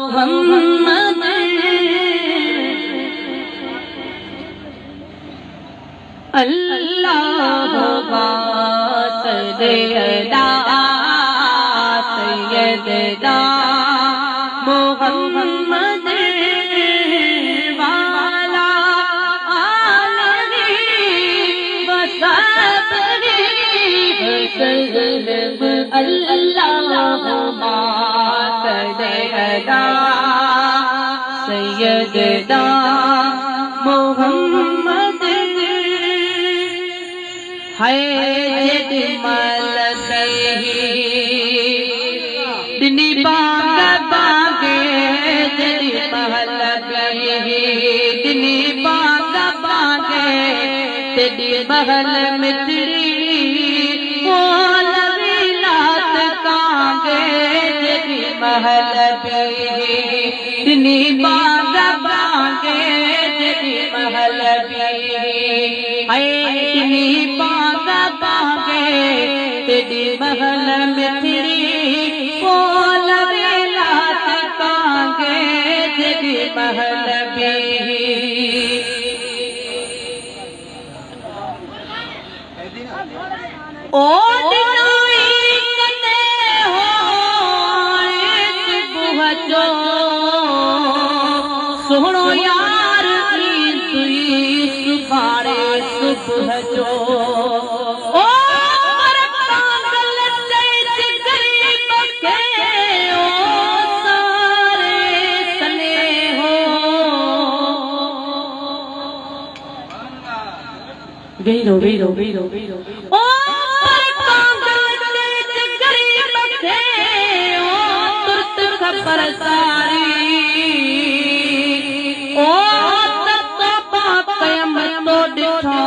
मोहम्मद अल्लाह सैयदा सैयदा मोहम्मद वाला आलही वसबरी वसल्लम अल्लाह सैयदा सैयदा मोहम्मद है जदमल दिनी बाग बागे जदमल दिनी बाग बागे तेरी महल मित्री वो लवीलात कांगे तेरी महल दिनी बाग बागे तेरी महल दिनी बाग बागे तेरी महल मित्री वो लवीलात कांगे तेरी महल ओ दिनाई कते हो सुबह जो सुनो यार तुई सुबारे सुबह जो ओ पागल गरीब के ओ सारे सने हो वीरो वीरो वीरो वीरो ओ खबर सारी ओ तत्तो पापयम तो दिठो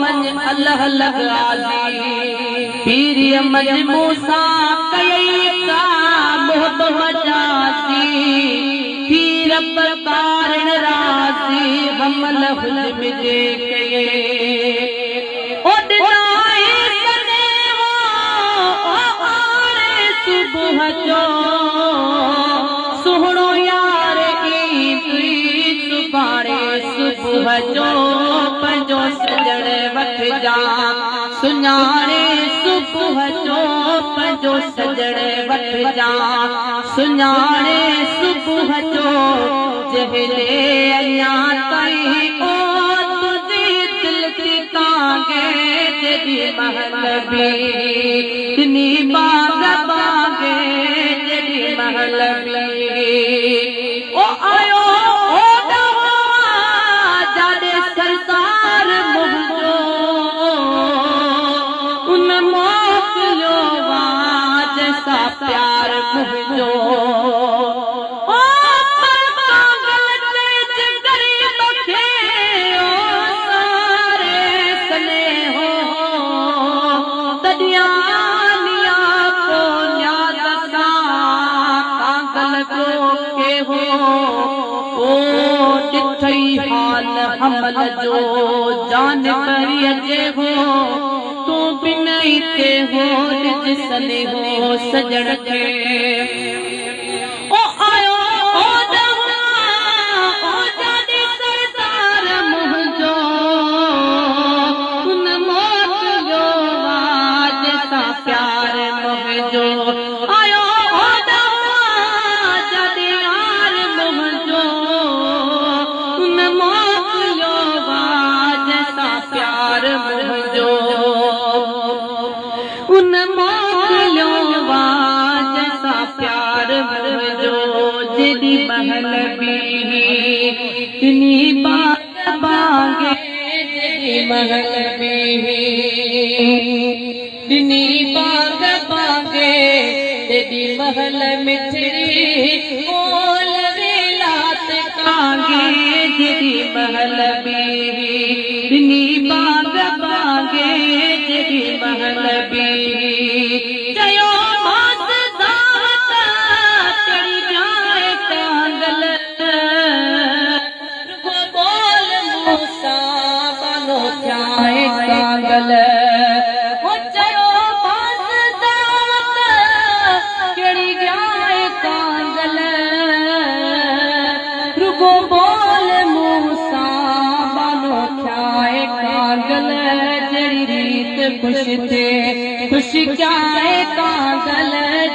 मन अल्लाह लगाली पीर मज मूसा कई का मोहब मजासी पीर पर कारण रासी हमल हुल्म जे कये ओ दिनाई सने हो ओ आरे सुबह जो सुहणो यार सुबारे सुबह जो पंजो सजण वठ जा सुञाणे सुबह जो पंजो सजण वठ जा सुञाणे सुबह जो जहले अञा ताईं ओ तुझी दिल थी कांगे तेरी महल भी दिनी बाग बागे तेरी महल भी ओ आयो ओ जाने सरकार मुझो उन मोकिलियो वाज सा प्यार मुझो ओ पागल गरीब के ओ सारे सने हो तदिया निया को न्याद सा पागल को के हो ओ दिठई हाल हमल जो जान परी अचे हो तू बिनई ते हो जिसने हो सजण के ओ आयो ओ दवा ओ जाने सरदार मुझो उन मोकिलियो वाज सा प्यार मुझो आयो ओ दवा जाने यार मुझो उन मोकिलियो वाज सा प्यार मुझो उन मोकिलियो वाज सा प्यार मुझो जेदी महल भी दिनी बाग बागे जेदी महल भी दिनी बाग बागे तेरी महल मिठड़ी ओ लवीलात कांगे जेदी महल भी दिनी बाग बागे जेदी महल भी जयो मास दावत चढ़ी जाए कांगल बोल मूसा बनो जाए कांगल हो जयो मास दावत चढ़ी जाए खुश थे खुश क्या है कागल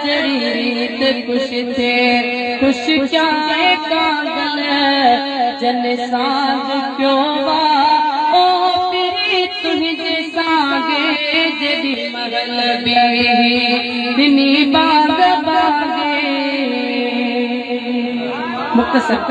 जड़ी रीत खुश थे खुश क्या है कागल जन सांग क्यों वा ओ तेरी तुझे सांगे जड़ी महल भी दिनी बाग बागे मुक्तसर